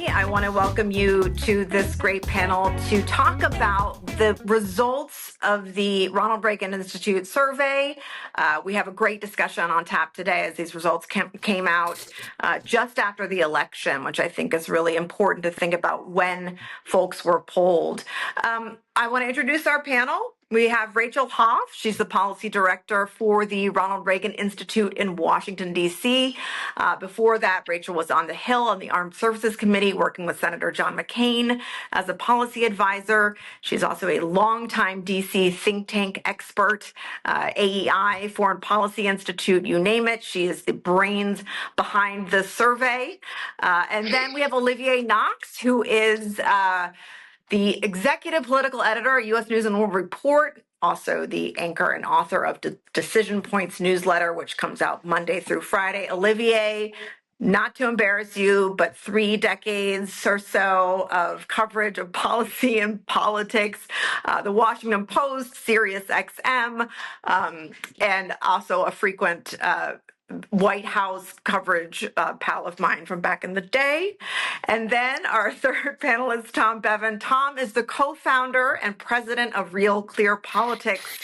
I want to welcome you to this great panel to talk about the results of the Ronald Reagan Institute survey. We have a great discussion on tap today as these results came out just after the election, which I think is really important to think about when folks were polled. I want to introduce our panel. We have Rachel Hoff. She's the policy director for the Ronald Reagan Institute in Washington, D.C. Before that, Rachel was on the Hill on the Armed Services Committee working with Senator John McCain as a policy advisor. She's also a longtime D.C. think tank expert, AEI, Foreign Policy Institute, you name it. She is the brains behind the survey. And then we have Olivier Knox, who is the executive political editor at U.S. News and World Report, also the anchor and author of the Decision Points newsletter, which comes out Monday through Friday. Olivier, not to embarrass you, but 3 decades or so of coverage of policy and politics, the Washington Post, Sirius XM, and also a frequent White House coverage pal of mine from back in the day. And then our third panelist, Tom Bevan. Tom is the co-founder and president of Real Clear Politics.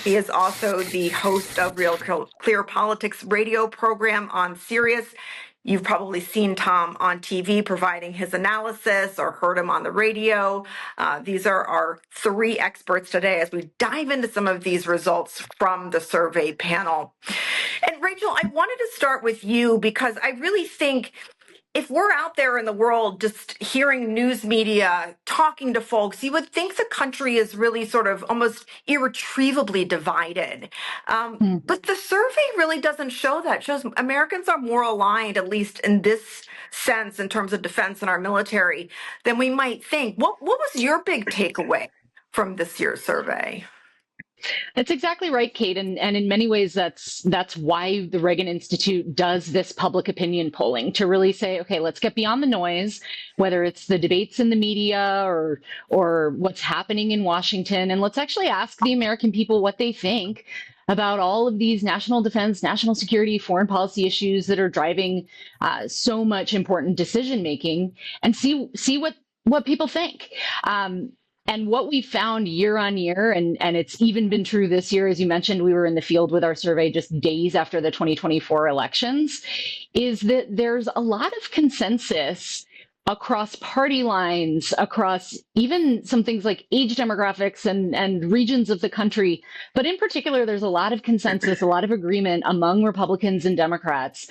He is also the host of Real Clear Politics radio program on Sirius. You've probably seen Tom on TV providing his analysis or heard him on the radio. These are our 3 experts today as we dive into some of these results from the survey panel. And Rachel, I wanted to start with you because I really think if we're out there in the world just hearing news media, talking to folks, you would think the country is really sort of almost irretrievably divided. But the survey really doesn't show that. It shows Americans are more aligned, at least in this sense, in terms of defense and our military, than we might think. What was your big takeaway from this year's survey? That's exactly right, Kate. And in many ways, that's why the Reagan Institute does this public opinion polling, to really say, okay, let's get beyond the noise, whether it's the debates in the media or what's happening in Washington, and let's actually ask the American people what they think about all of these national defense, national security, foreign policy issues that are driving so much important decision making, and see what people think. And what we found year on year, and it's even been true this year, as you mentioned, we were in the field with our survey just days after the 2024 elections, is that there's a lot of consensus across party lines, across even some things like age demographics and regions of the country. But in particular, there's a lot of consensus, a lot of agreement among Republicans and Democrats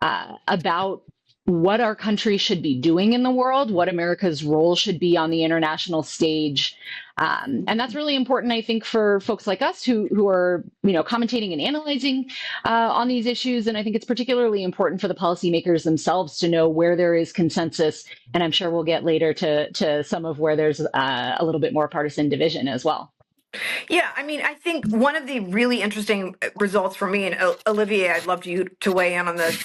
about what our country should be doing in the world, what America's role should be on the international stage. And that's really important, I think, for folks like us who are, commentating and analyzing on these issues. And I think it's particularly important for the policymakers themselves to know where there is consensus. And I'm sure we'll get later to some of where there's a little bit more partisan division as well. Yeah, I mean, I think one of the really interesting results for me, and Olivier, I'd love you to weigh in on this.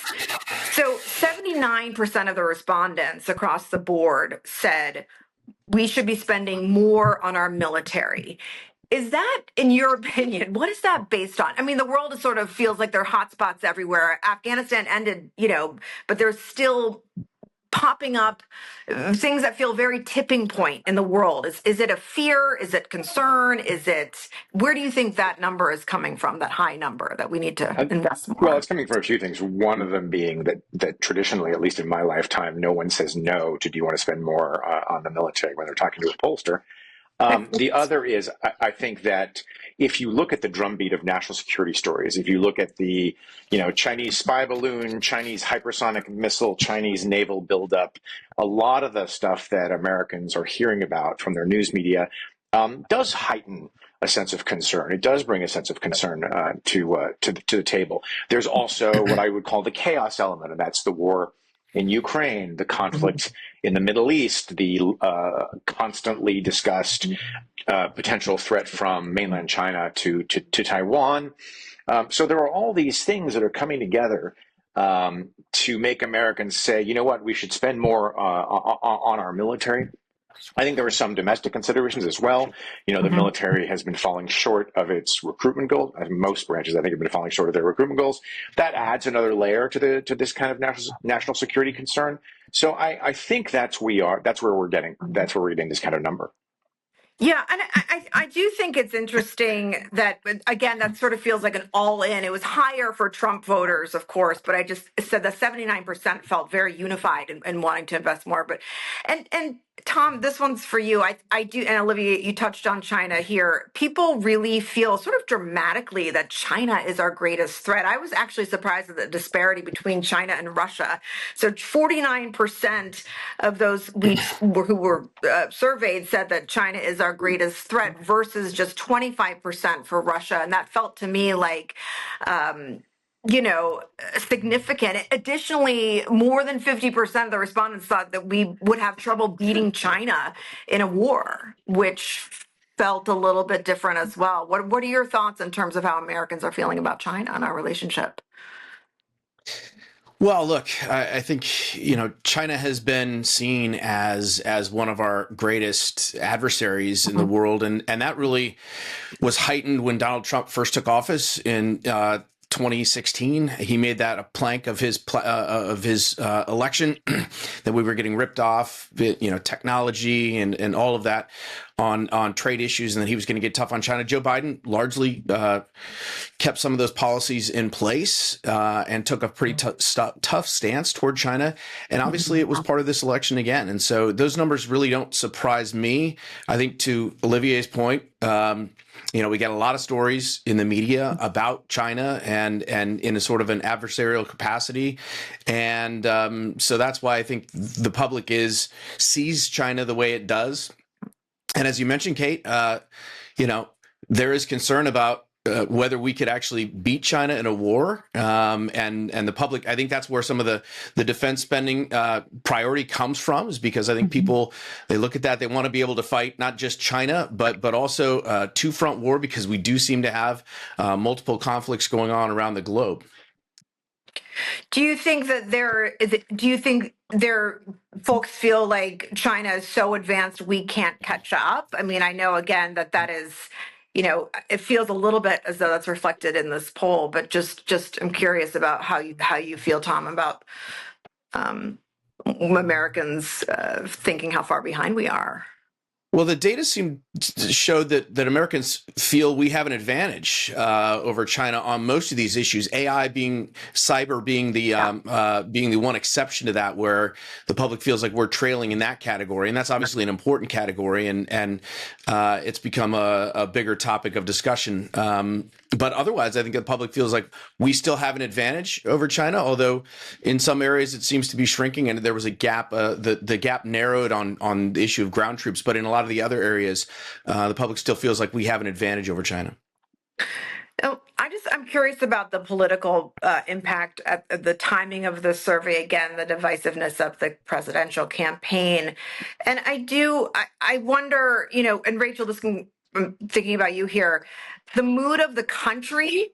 So 79% of the respondents across the board said we should be spending more on our military. Is that, in your opinion, what is that based on? I mean, the world sort of feels like there are hotspots everywhere. Afghanistan ended, but there's still popping up things that feel very tipping point in the world. Is it a fear? Is it concern? Where do you think that number is coming from, that high number that we need to invest more? Well, it's coming from a few things. One of them being that traditionally, at least in my lifetime, no one says no to do you want to spend more on the military when they're talking to a pollster. The other is, I think that if you look at the drumbeat of national security stories, if you look at the, Chinese spy balloon, Chinese hypersonic missile, Chinese naval buildup, a lot of the stuff that Americans are hearing about from their news media does heighten a sense of concern. It does bring a sense of concern to the table. There's also what I would call the chaos element, and that's the war in Ukraine, the conflict in the Middle East, the constantly discussed potential threat from mainland China to Taiwan. So there are all these things that are coming together to make Americans say, you know what, we should spend more on our military. I think there are some domestic considerations as well. The military has been falling short of its recruitment goals. Most branches, I think, have been falling short of their recruitment goals. That adds another layer to this kind of national security concern. So I think that's where we're getting this kind of number. Yeah, and I do think it's interesting that, again, that sort of feels like an all-in. It was higher for Trump voters, of course, but I just said that 79% felt very unified and wanting to invest more. But and Tom, this one's for you. I do, and Olivia, you touched on China here. People really feel sort of dramatically that China is our greatest threat. I was actually surprised at the disparity between China and Russia. So 49% of those who were surveyed said that China is our greatest threat versus just 25% for Russia. And that felt to me like, significant. Additionally, more than 50% of the respondents thought that we would have trouble beating China in a war, which felt a little bit different as well. What are your thoughts in terms of how Americans are feeling about China and our relationship? Well, look, I think, China has been seen as one of our greatest adversaries in the world. And that really was heightened when Donald Trump first took office in 2016. He made that a plank of his election that we were getting ripped off, technology and all of that on trade issues, and that he was going to get tough on China. Joe Biden largely kept some of those policies in place and took a pretty tough stance toward China. And obviously it was part of this election again. And so those numbers really don't surprise me. I think, to Olivier's point, we get a lot of stories in the media about China and in a sort of an adversarial capacity. And so that's why I think the public sees China the way it does. And as you mentioned, Kate, there is concern about whether we could actually beat China in a war, and the public. I think that's where some of the defense spending priority comes from, is because I think people, they look at that, they want to be able to fight not just China, but also two-front war, because we do seem to have multiple conflicts going on around the globe. Do you think that folks feel like China is so advanced we can't catch up? I mean, I know again that is, it feels a little bit as though that's reflected in this poll, but just I'm curious about how you feel, Tom, about Americans thinking how far behind we are. Well, the data seem to show that Americans feel we have an advantage over China on most of these issues. Cyber being the one exception to that, where the public feels like we're trailing in that category, and that's obviously an important category, and it's become a bigger topic of discussion. But otherwise, I think the public feels like we still have an advantage over China, although in some areas it seems to be shrinking, and there was a gap. The gap narrowed on the issue of ground troops, but in a lot of the other areas, the public still feels like we have an advantage over China. Oh, I'm curious about the political impact at the timing of the survey. Again, the divisiveness of the presidential campaign, and I wonder, and Rachel, I'm thinking about you here, the mood of the country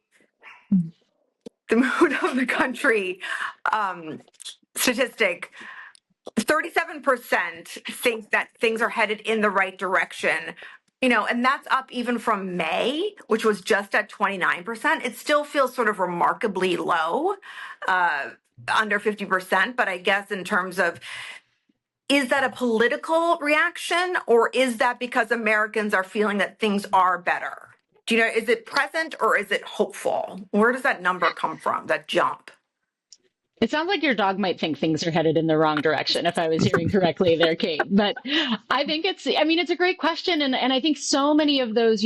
statistic. 37% think that things are headed in the right direction, and that's up even from May, which was just at 29%. It still feels sort of remarkably low, under 50%. But I guess in terms of, is that a political reaction, or is that because Americans are feeling that things are better? Is it present or is it hopeful? Where does that number come from, that jump? It sounds like your dog might think things are headed in the wrong direction, if I was hearing correctly there, Kate. But I think it's a great question. And I think so many of those,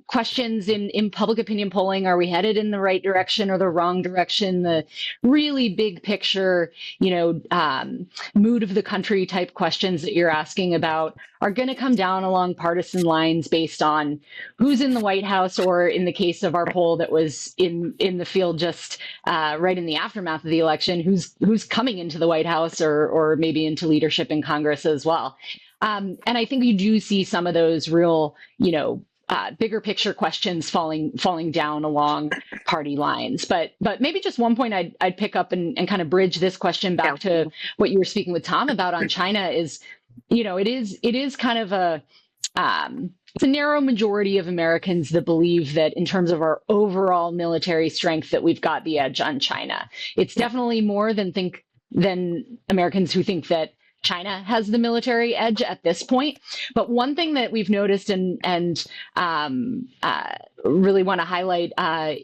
questions in public opinion polling, are we headed in the right direction or the wrong direction? The really big picture, mood of the country type questions that you're asking about are going to come down along partisan lines based on who's in the White House, or in the case of our poll that was in the field just right in the aftermath of the election, who's coming into the White House or maybe into leadership in Congress as well. And I think you do see some of those real, bigger picture questions falling down along party lines. But maybe just one point I'd pick up and kind of bridge this question back to what you were speaking with Tom about on China is, it is kind of it's a narrow majority of Americans that believe that in terms of our overall military strength that we've got the edge on China. It's definitely more than Americans who think that China has the military edge at this point. But one thing that we've noticed and really want to highlight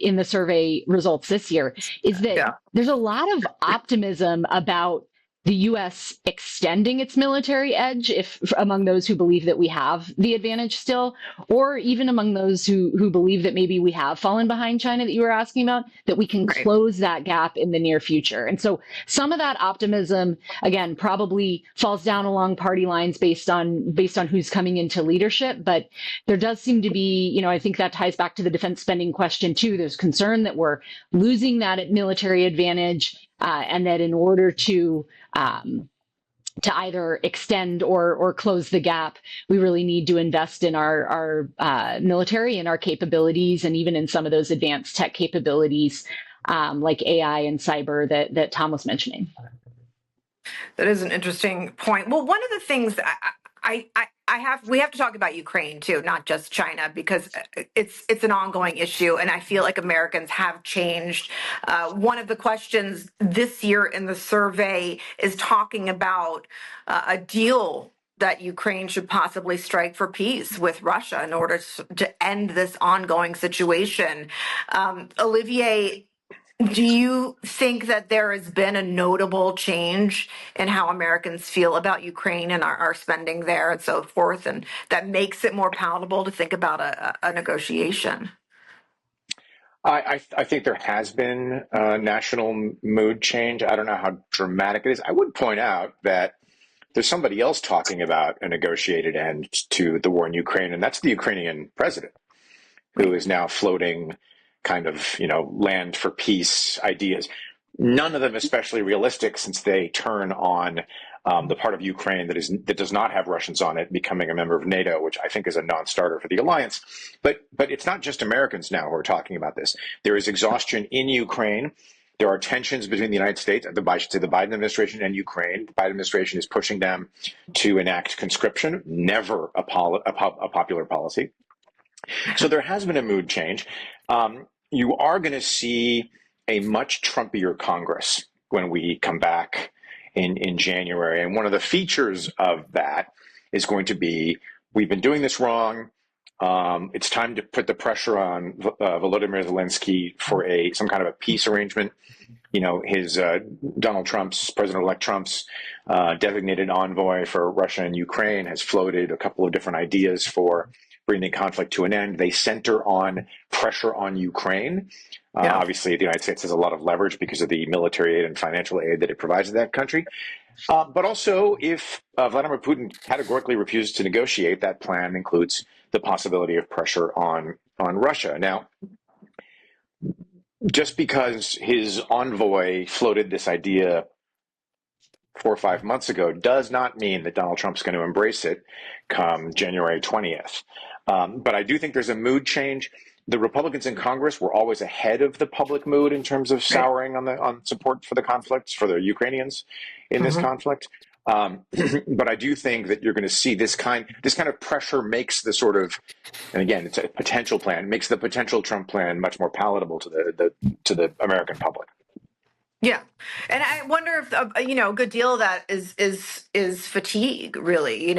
in the survey results this year is that there's a lot of optimism about the U.S. extending its military edge, if among those who believe that we have the advantage still, or even among those who believe that maybe we have fallen behind China that you were asking about, that we can close that gap in the near future. And so some of that optimism, again, probably falls down along party lines based on who's coming into leadership. But there does seem to be, I think that ties back to the defense spending question too. There's concern that we're losing that military advantage. And that in order to either extend or close the gap, we really need to invest in our military and our capabilities, and even in some of those advanced tech capabilities like AI and cyber that Tom was mentioning. That is an interesting point. Well, one of the things we have to talk about Ukraine too, not just China, because it's an ongoing issue, and I feel like Americans have changed. One of the questions this year in the survey is talking about a deal that Ukraine should possibly strike for peace with Russia in order to end this ongoing situation. Olivier, do you think that there has been a notable change in how Americans feel about Ukraine and our spending there and so forth, and that makes it more palatable to think about a negotiation? I think there has been a national mood change. I don't know how dramatic it is. I would point out that there's somebody else talking about a negotiated end to the war in Ukraine, and that's the Ukrainian president, who is now floating kind of, land for peace ideas. None of them especially realistic, since they turn on the part of Ukraine that does not have Russians on it becoming a member of NATO, which I think is a non-starter for the alliance. But it's not just Americans now who are talking about this. There is exhaustion in Ukraine. There are tensions between the United States, I should say the Biden administration, and Ukraine. The Biden administration is pushing them to enact conscription, never a popular policy. So there has been a mood change. You are going to see a much Trumpier Congress when we come back in January. And one of the features of that is going to be, we've been doing this wrong. It's time to put the pressure on Volodymyr Zelensky for some kind of a peace arrangement. President-elect Trump's designated envoy for Russia and Ukraine has floated a couple of different ideas for bringing the conflict to an end. They center on pressure on Ukraine. Obviously, the United States has a lot of leverage because of the military aid and financial aid that it provides to that country. But also, if Vladimir Putin categorically refuses to negotiate, that plan includes the possibility of pressure on Russia. Now, just because his envoy floated this idea 4 or 5 months ago does not mean that Donald Trump's going to embrace it come January 20th. But I do think there's a mood change. The Republicans in Congress were always ahead of the public mood in terms of souring on support for the conflicts, for the Ukrainians in this conflict. But I do think that you're going to see this kind of pressure makes the sort of, and again, it's a potential plan, makes the potential Trump plan much more palatable to the American public. Yeah, and I wonder if a good deal of that is fatigue, really.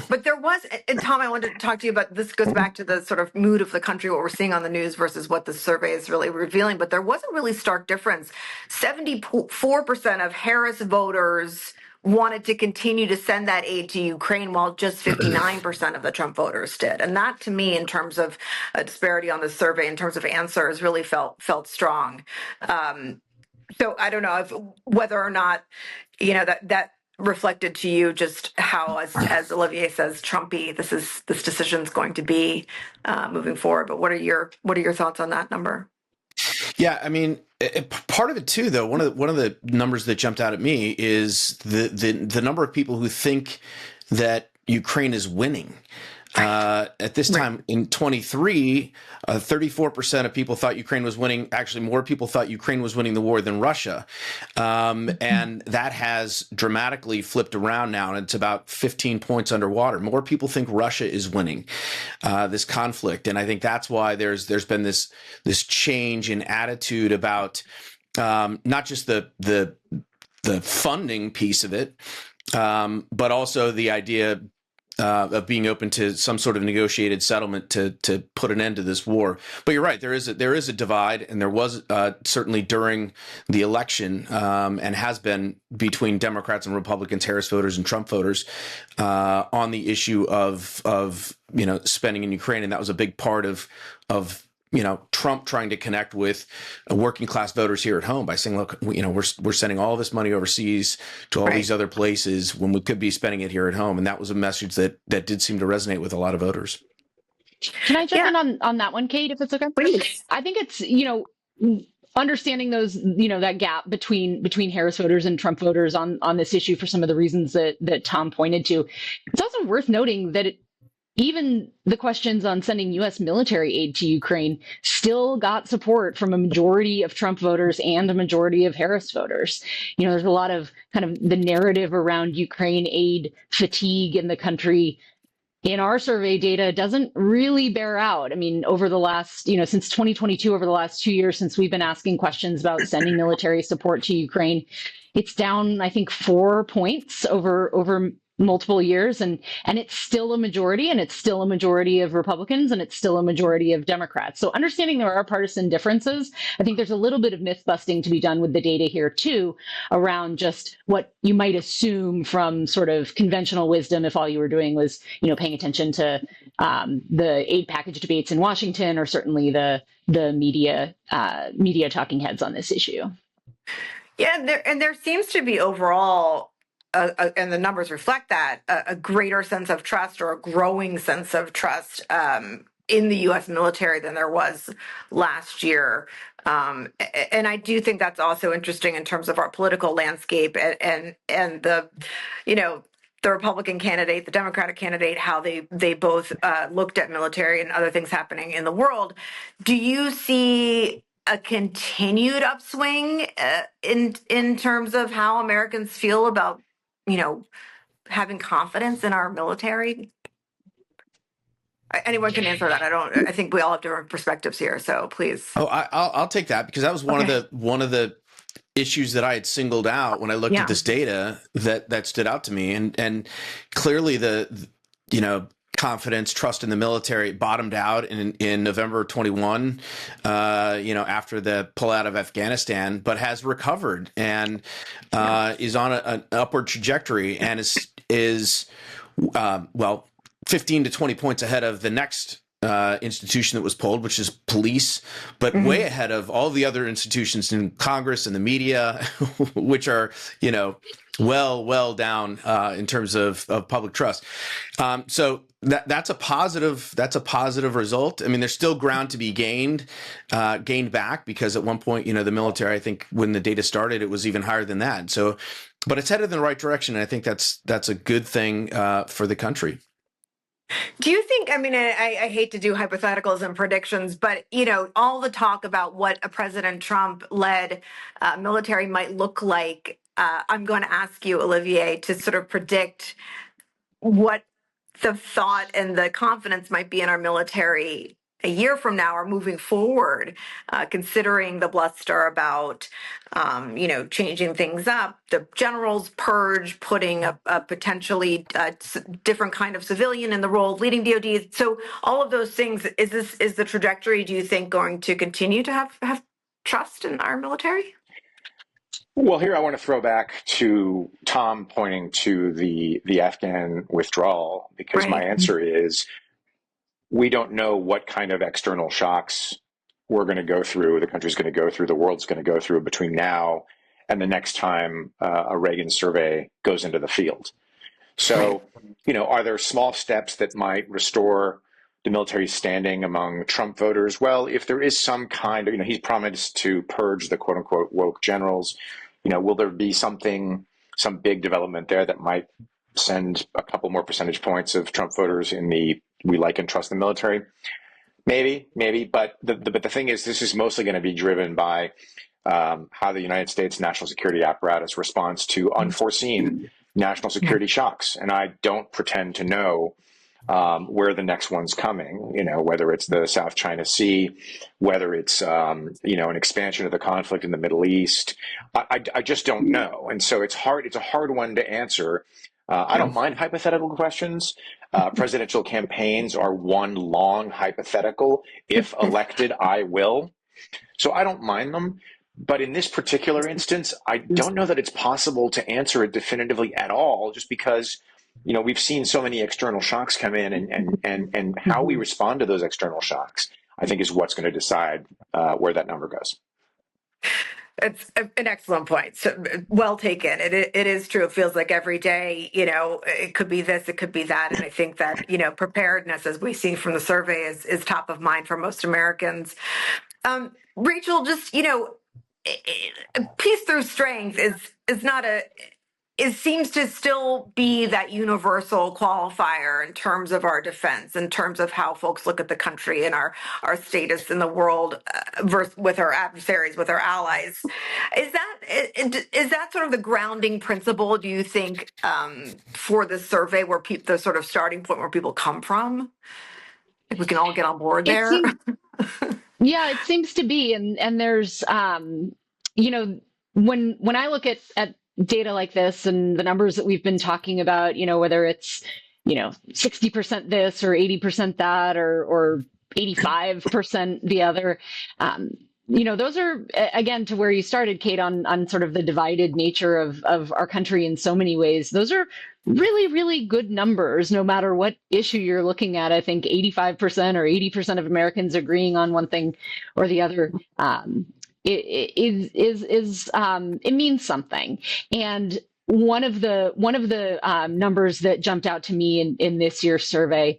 But there was, and Tom, I wanted to talk to you about this. Goes back to the sort of mood of the country, what we're seeing on the news versus what the survey is really revealing. But there was a really stark difference. 74% of Harris voters wanted to continue to send that aid to Ukraine, while just 59% of the Trump voters did. And that, to me, in terms of a disparity on the survey, in terms of answers, really felt strong. So I don't know whether or not, that reflected to you just how, as Olivier says, Trumpy this decision is going to be moving forward. But what are your thoughts on that number? Yeah, I mean, part of it too, though. One of the numbers that jumped out at me is the number of people who think that Ukraine is winning. At this time in 23, 34% of people thought Ukraine was winning. Actually, more people thought Ukraine was winning the war than Russia. And that has dramatically flipped around now, and it's about 15 points underwater. More people think Russia is winning this conflict. And I think that's why there's been this change in attitude about not just the funding piece of it, but also the idea of being open to some sort of negotiated settlement to put an end to this war. But you're right, there is a divide, and there was certainly during the election, and has been between Democrats and Republicans, Harris voters and Trump voters, on the issue of spending in Ukraine, and that was a big part of Trump trying to connect with working class voters here at home by saying, look, we're sending all this money overseas to all these other places when we could be spending it here at home. And that was a message that did seem to resonate with a lot of voters. Can I jump in on that one, Kate, if it's okay? Please. I think it's, understanding those, that gap between Harris voters and Trump voters on this issue for some of the reasons that Tom pointed to. It's also worth noting that even the questions on sending U.S. military aid to Ukraine still got support from a majority of Trump voters and a majority of Harris voters. There's a lot of kind of the narrative around Ukraine aid fatigue in the country. In our survey data doesn't really bear out. I mean, over the last, since 2022, over the last 2 years, since we've been asking questions about sending military support to Ukraine, it's down, I think, 4 points over multiple years, and it's still a majority, and it's still a majority of Republicans, and it's still a majority of Democrats. So understanding there are partisan differences, I think there's a little bit of myth busting to be done with the data here too, around just what you might assume from sort of conventional wisdom if all you were doing was, paying attention to the aid package debates in Washington, or certainly the media talking heads on this issue. Yeah, and there seems to be overall, and the numbers reflect that, a greater sense of trust, or a growing sense of trust in the U.S. military than there was last year. And I do think that's also interesting in terms of our political landscape and the, the Republican candidate, the Democratic candidate, how they both looked at military and other things happening in the world. Do you see a continued upswing in terms of how Americans feel about having confidence in our military? Anyone can answer that. I think we all have different perspectives here, so please. Oh, I'll take that, because that was one of the issues that I had singled out when I looked at this data that stood out to me, and clearly the confidence, trust in the military bottomed out in November 21, after the pullout of Afghanistan, but has recovered and is on an upward trajectory, and is 15 to 20 points ahead of the next institution that was polled, which is police, but way ahead of all the other institutions in Congress and the media, which are, well down in terms of public trust. So that's a positive result. I mean, there's still ground to be gained back, because at one point, the military, I think when the data started, it was even higher than that. So, but it's headed in the right direction. And I think that's a good thing for the country. Do you think, I hate to do hypotheticals and predictions, but, all the talk about what a President Trump-led military might look like, I'm going to ask you, Olivier, to sort of predict what the thought and the confidence might be in our military a year from now or moving forward, considering the bluster about, changing things up, the general's purge, putting a potentially different kind of civilian in the role of leading DOD. So all of those things, is the trajectory, do you think, going to continue to have trust in our military? Well, here I want to throw back to Tom pointing to the Afghan withdrawal, because my answer is, we don't know what kind of external shocks we're going to go through, the country's going to go through, the world's going to go through between now and the next time a Reagan survey goes into the field. So, are there small steps that might restore the military's standing among Trump voters? Well, if there is some kind of, he's promised to purge the quote unquote woke generals, will there be some big development there that might send a couple more percentage points of Trump voters in the we like and trust the military? Maybe, but the thing is, this is mostly going to be driven by how the United States national security apparatus responds to unforeseen national security shocks. And I don't pretend to know where the next one's coming, whether it's the South China Sea, whether it's, an expansion of the conflict in the Middle East. I just don't know. And so it's a hard one to answer. I don't mind hypothetical questions. Presidential campaigns are one long hypothetical. If elected, I will. So I don't mind them. But in this particular instance, I don't know that it's possible to answer it definitively at all, just because, we've seen so many external shocks come in, and how we respond to those external shocks, I think, is what's going to decide where that number goes. It's an excellent point. So well taken. It is true. It feels like every day, it could be this, it could be that. And I think that, preparedness, as we see from the survey, is top of mind for most Americans. Rachel, just, peace through strength is not it seems to still be that universal qualifier in terms of our defense, in terms of how folks look at the country and our status in the world versus with our adversaries, with our allies. Is that sort of the grounding principle, do you think, for the survey, where the sort of starting point where people come from? If we can all get on board there. Yeah, it seems to be. And there's, when I look at data like this and the numbers that we've been talking about, whether it's, 60% this or 80% that, or 85% the other, those are, again, to where you started, Kate, on sort of the divided nature of our country in so many ways. Those are really, really good numbers, no matter what issue you're looking at. I think 85% or 80% of Americans agreeing on one thing or the other. It means something. And one of the numbers that jumped out to me in this year's survey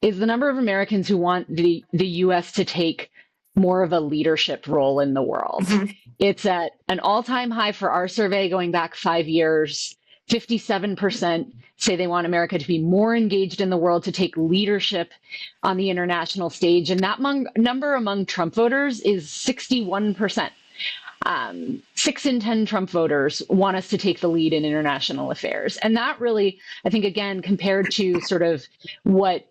is the number of Americans who want the U.S. to take more of a leadership role in the world. Mm-hmm. It's at an all-time high for our survey going back 5 years. 57% say they want America to be more engaged in the world, to take leadership on the international stage. And that number among Trump voters is 61%. 6 in 10 Trump voters want us to take the lead in international affairs. And that really, I think, again, compared to sort of what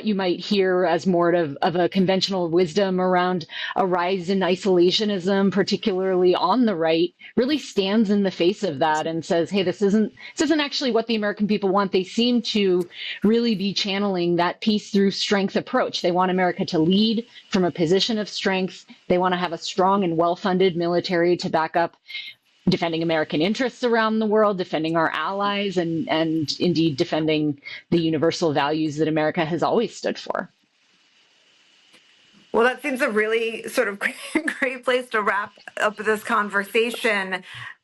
you might hear as more of a conventional wisdom around a rise in isolationism, particularly on the right, really stands in the face of that and says, hey, this isn't actually what the American people want. They seem to really be channeling that peace through strength approach. They want America to lead from a position of strength. They want to have a strong and well-funded military to back up defending American interests around the world, defending our allies, and indeed defending the universal values that America has always stood for. Well, that seems a really sort of great place to wrap up this conversation.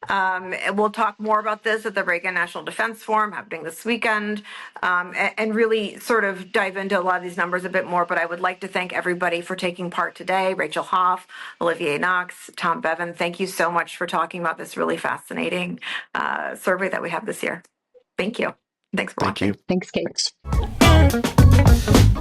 And we'll talk more about this at the Reagan National Defense Forum happening this weekend, and really sort of dive into a lot of these numbers a bit more. But I would like to thank everybody for taking part today. Rachel Hoff, Olivier Knox, Tom Bevan, thank you so much for talking about this really fascinating survey that we have this year. Thank you. Thanks for watching. Thanks, Kate. Thanks.